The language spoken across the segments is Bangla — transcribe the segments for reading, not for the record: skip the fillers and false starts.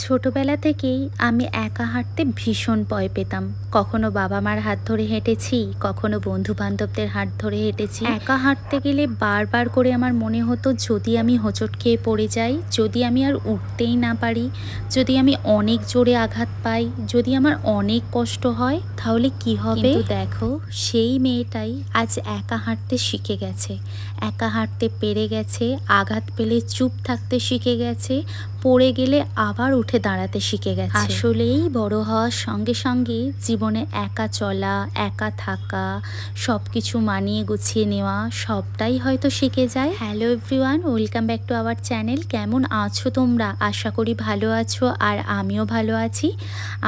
ছোটবেলা থেকেই আমি একা হাঁটতে ভীষণ ভয় পেতাম। কখনো বাবা মার হাত ধরে হেঁটেছি, কখনো বন্ধু বান্ধবদের হাত ধরে হেঁটেছি। একা হাঁটতে গেলে বারবার করে আমার মনে হতো যদি আমি হোঁচট খেয়ে পড়ে যাই, যদি আমি আর উঠতেই না পারি, যদি আমি অনেক জোরে আঘাত পাই, যদি আমার অনেক কষ্ট হয়, তাহলে কি হবে। কিন্তু দেখো, সেই মেয়েটাই আজ একা হাঁটতে শিখে গেছে, একা হাঁটতে পেরে গেছে, আঘাত পেলে চুপ থাকতে শিখে গেছে, পড়ে গেলে আবার উঠে দাঁড়াতে শিখে গেছে। আসলেই বড় হওয়ার সঙ্গে সঙ্গে জীবনে একা চলা, একা থাকা, সব কিছু মানিয়ে গুছিয়ে নেওয়া সবটাই হয়তো শিখে যায়। Hello everyone, welcome back to our channel. কেমন আছো তোমরা? আশা করি ভালো আছো, আর আমিও ভালো আছি।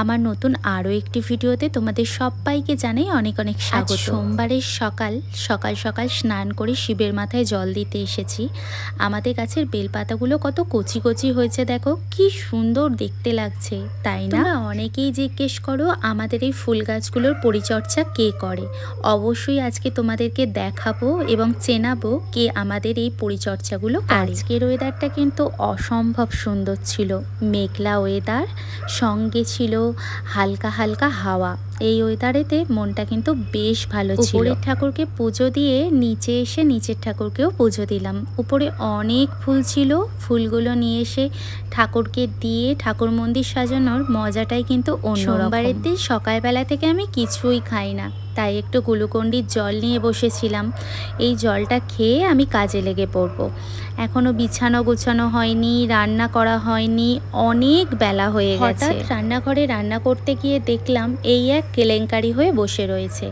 আমার নতুন আরও একটি ভিডিওতে তোমাদের সবাইকে জানাই অনেক অনেক স্বাগত। সোমবারের সকাল সকাল স্নান করে শিবের মাথায় জল দিতে এসেছি। আমাদের গাছের বেলপাতাগুলো কত কচি কচি হয়েছে, দেখো কি সুন্দর দেখতে লাগছে, তাই না? অনেকেই জিজ্ঞেস করো আমাদের এই ফুল গাছগুলোর পরিচর্যা কে করে। অবশ্যই আজকে তোমাদেরকে দেখাবো এবং চেনাবো কে আমাদের এই পরিচর্যাগুলো করে। আজকের ওয়েদারটা কিন্তু অসম্ভব সুন্দর ছিল, মেঘলা ওয়েদার, সঙ্গে ছিল হালকা হালকা হাওয়া। এই ওয়েদারেতে মনটা কিন্তু বেশ ভালো ছিল। উপরের ঠাকুরকে পুজো দিয়ে নিচে এসে নিচের ঠাকুরকেও পুজো দিলাম। উপরে অনেক ফুল ছিল, ফুলগুলো নিয়ে এসে ঠাকুরকে দিয়ে ঠাকুর মন্দির সাজানোর মজাটাই কিন্তু অন্য। সোমবারের দিন সকালবেলা থেকে আমি কিছুই খাই না, তাই একটু গ্লুকন্ডির জল নিয়ে বসেছিলাম। এই জলটা খেয়ে আমি কাজে লেগে পড়বো। এখনো বিছানো গোছানো হয়নি, রান্না করা হয়নি, অনেক বেলা হয়ে গেছে। রান্নাঘরে রান্না করতে গিয়ে দেখলাম এই এক কেলেঙ্কারি হয়ে বসে রয়েছে।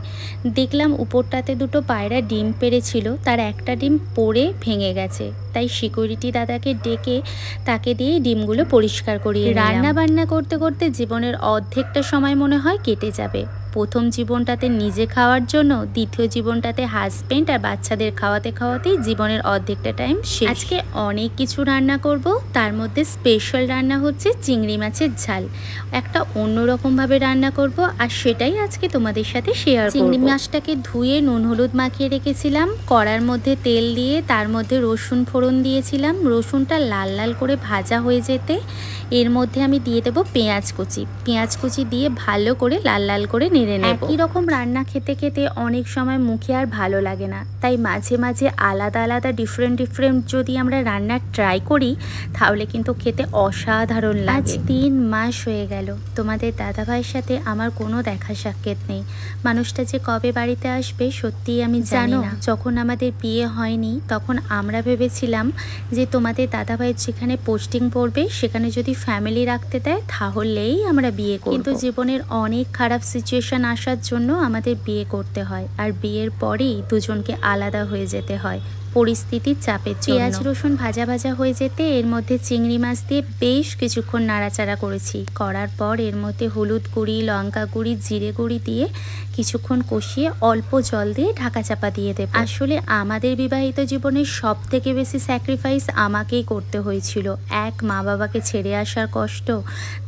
দেখলাম উপরটাতে দুটো পায়রা ডিম পেড়েছিল, তার একটা ডিম পড়ে ভেঙে গেছে। তাই সিকিউরিটি দাদাকে ডেকে তাকে দিয়ে ডিমগুলো পরিষ্কার করিয়ে রান্না বান্না করতে করতে জীবনের অর্ধেকটা সময় মনে হয় কেটে যাবে। প্রথম জীবনটাতে নিজে খাওয়ার জন্য, দ্বিতীয় জীবনটাতে হাজবেন্ড আর বাচ্চাদের খাওয়াতে খাওয়াতেই জীবনের অর্ধেকটা টাইম শেষ। আজকে অনেক কিছু রান্না করব, তার মধ্যে স্পেশাল রান্না হচ্ছে চিংড়ি মাছের ঝাল। একটা অন্যরকমভাবে রান্না করব, আর সেটাই আজকে তোমাদের সাথে শেয়ার করব। চিংড়ি মাছটাকে ধুয়ে নুন হলুদ মাখিয়ে রেখেছিলাম। কড়ার মধ্যে তেল দিয়ে তার মধ্যে রসুন ফোড়ন দিয়েছিলাম। রসুনটা লাল লাল করে ভাজা হয়ে যেতে এর মধ্যে আমি দিয়ে দেবো পেঁয়াজ কুচি। পেঁয়াজ কুচি দিয়ে ভালো করে লাল লাল করে নেড়ে নেব। একই রকম রান্না খেতে খেতে অনেক সময় মুখে আর ভালো লাগে না, তাই মাঝে মাঝে আলাদা আলাদা ডিফারেন্ট যদি আমরা রান্না ট্রাই করি তাহলে কিন্তু খেতে অসাধারণ লাগে। আজ 3 মাস হয়ে গেল তোমাদের দাদাভাইয়ের সাথে আমার কোনো দেখা সাক্ষাৎ নেই। মানুষটা যে কবে বাড়িতে আসবে সত্যিই আমি জানি না। যখন আমাদের বিয়ে হয়নি তখন আমরা ভেবেছিলাম যে তোমাদের দাদাভাইয়ের যেখানে পোস্টিং পড়বে সেখানে যদি ফ্যামিলি রাখতে দেয় তাহলেই আমরা বিয়ে করব। কিন্তু জীবনের অনেক খারাপ সিচুয়েশন আসার জন্য আমাদের বিয়ে করতে হয়, আর বিয়ের পরেই দুজনকে আলাদা হয়ে যেতে হয় পরিস্থিতির চাপের জন্য। পেঁয়াজ রসুন ভাজা ভাজা হয়ে যেতে এর মধ্যে চিংড়ি মাছ দিয়ে বেশ কিছুক্ষণ নাড়াচাড়া করেছি। করার পর এর মধ্যে হলুদ গুঁড়ি, লঙ্কা গুঁড়ি, জিরে গুঁড়ি দিয়ে কিছুক্ষণ কষিয়ে অল্প জল দিয়ে ঢাকা চাপা দিয়ে দেব। আসলে আমাদের বিবাহিত জীবনের সব থেকে বেশি স্যাক্রিফাইস আমাকেই করতে হয়েছিল। এক, মা বাবাকে ছেড়ে আসার কষ্ট,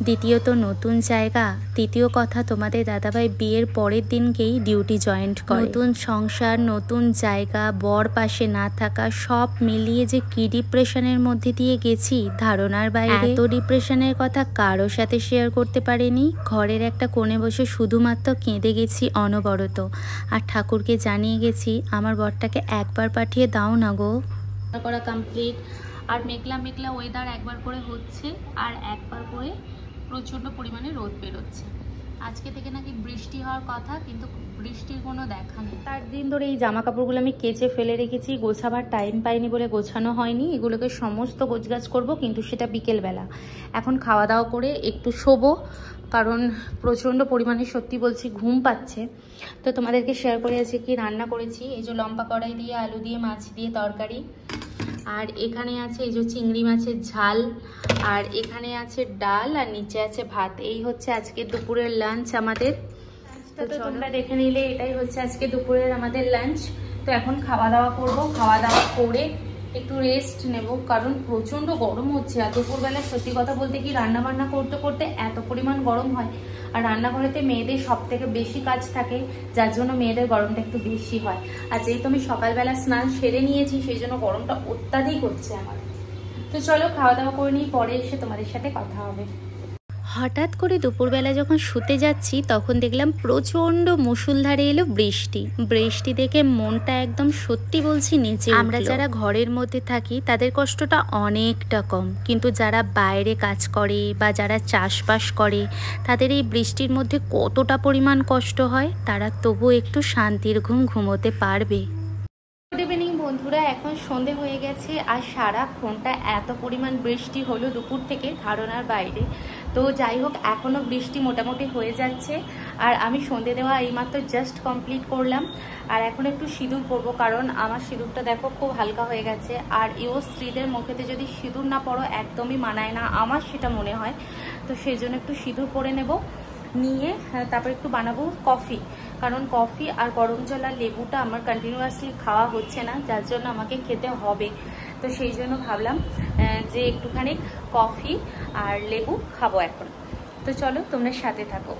দ্বিতীয়ত নতুন জায়গা, তৃতীয় কথা তোমাদের দাদাভাই বিয়ের পরের দিনকেই ডিউটি জয়েন্ট করে। নতুন সংসার, নতুন জায়গা, বর পাশে না থাকা, সব মিলিয়ে যে কি ডিপ্রেশনের মধ্যে দিয়ে গেছি ধারণার বাইরে। এত ডিপ্রেশনের কথা কারোর সাথে শেয়ার করতে পারিনি। ঘরের একটা কোণে বসে শুধুমাত্র কেঁদে গেছি অনবরত, আর ঠাকুরকে জানিয়ে গেছি আমার বরটাকে একবার পাঠিয়ে দাও না গো। করা কমপ্লিট, আর মেঘলা মেঘলা ওয়েদার একবার করে হচ্ছে আর একবার করে প্রচণ্ড পরিমাণে রোদ বেরোচ্ছে। আজকে থেকে নাকি বৃষ্টি হওয়ার কথা, কিন্তু বৃষ্টির কোনো দেখা নেই। 4 দিন ধরে এই জামা কাপড়গুলো আমি কেচে ফেলে রেখেছি, গোছাবার টাইম পাইনি বলে গোছানো হয়নি। এগুলোকে সমস্ত গোছগাছ করব, কিন্তু সেটা বিকেলবেলা। এখন খাওয়া দাওয়া করে একটু শোবো, কারণ প্রচণ্ড পরিমাণে সত্যি বলছি ঘুম পাচ্ছে। তো তোমাদেরকে শেয়ার করে আছি কি রান্না করেছি। এই যে লম্বা কড়াই দিয়ে আলু দিয়ে মাছ দিয়ে তরকারি, আর এখানে আছে এই যে চিংড়ি মাছের ঝাল, আর এখানে আছে ডাল, আর নিচে আছে ভাত। এই হচ্ছে আজকে দুপুরের লাঞ্চ আমাদের। তো তোমরা দেখে নিলে এটাই হচ্ছে আজকে দুপুরের আমাদের লাঞ্চ। তো এখন খাওয়া দাওয়া করব, খাওয়া দাওয়া করে একটু রেস্ট নেব, কারণ প্রচণ্ড গরম হচ্ছে। আর দুপুরবেলা সত্যি কথা বলতে কি রান্না বান্না করতে করতে এত পরিমাণ গরম হয়, আর রান্নাঘরেতে মেয়েদের সব থেকে বেশি কাজ থাকে, যার জন্য মেয়েদের গরমটা একটু বেশি হয়। আর যেহেতু আমি সকালবেলা স্নান সেরে নিয়েছি সেই জন্য গরমটা অত্যাধিক হচ্ছে আমার। তো চলো খাওয়া দাওয়া করে নিই, পরে এসে তোমাদের সাথে কথা হবে। হঠাৎ করে দুপুরবেলা যখন শুতে যাচ্ছি তখন দেখলাম প্রচণ্ড মুষলধারে এলো বৃষ্টি। বৃষ্টি দেখে মনটা একদম সত্যি বলছি নেচে উঠল। আমরা যারা ঘরের মধ্যে থাকি তাদের কষ্টটা অনেকটা কম, কিন্তু যারা বাইরে কাজ করে বা যারা চাষবাস করে তাদের এই বৃষ্টির মধ্যে কতটা পরিমাণ কষ্ট হয়, তারা তবু একটু শান্তির ঘুম ঘুমোতে পারবে। গুড ইভিনিং বন্ধুরা, এখন সন্ধে হয়ে গেছে আর সারাক্ষণটা এত পরিমাণ বৃষ্টি হলো দুপুর থেকে ধারণার বাইরে। তো যাই হোক, এখনও বৃষ্টি মোটামুটি হয়ে যাচ্ছে আর আমি সন্ধে দেওয়া এইমাত্র জাস্ট কমপ্লিট করলাম। আর এখন একটু সিঁদুর পরবো, কারণ আমার সিঁদুরটা দেখো খুব হালকা হয়ে গেছে। আর এও স্ত্রীদের মুখেতে যদি সিঁদুর না পরো একদমই মানায় না, আমার সেটা মনে হয়। তো সেই জন্য একটু সিঁদুর পরে নেব, নিয়ে তারপর একটু বানাবো কফি, কারণ কফি আর গরম জল আর লেবুটা আমার কন্টিনিউয়াসলি খাওয়া হচ্ছে না, যার জন্য আমাকে খেতে হবে। তো সেই জন্য ভাবলাম যে একটুখানি কফি আর লেবু খাবো এখন। তো চলো তোমরা সাথে থাকো।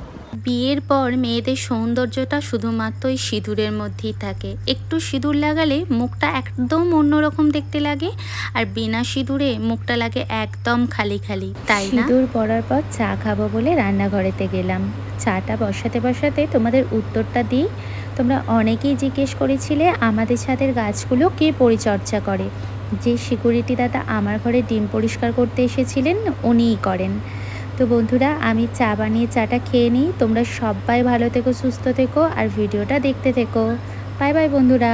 বিয়ের পর মেয়েদের সৌন্দর্যটা শুধুমাত্র ওই সিঁদুরের মধ্যেই থাকে। একটু সিঁদুর লাগালে মুখটা একদম অন্যরকম দেখতে লাগে, আর বিনা সিঁদুরে মুখটা লাগে একদম খালি খালি, তাই না? সিঁদুর পরার পর চা খাবো বলে রান্নাঘরেতে গেলাম। চাটা বসাতে বসাতে তোমাদের উত্তরটা দিই। তোমরা অনেকেই জিজ্ঞেস করেছিলে আমাদের ছাদের গাছগুলো কে পরিচর্যা করে। যে সিকিউরিটি দাদা আমার ঘরে ডিম পরিষ্কার করতে এসেছিলেন উনিই করেন। তো বন্ধুরা, আমি চা বানিয়ে চাটা খেয়ে নিই। তোমরা সবাই ভালো থেকো, সুস্থ থেকো আর ভিডিওটা দেখতে থেকো। বাই বাই বন্ধুরা।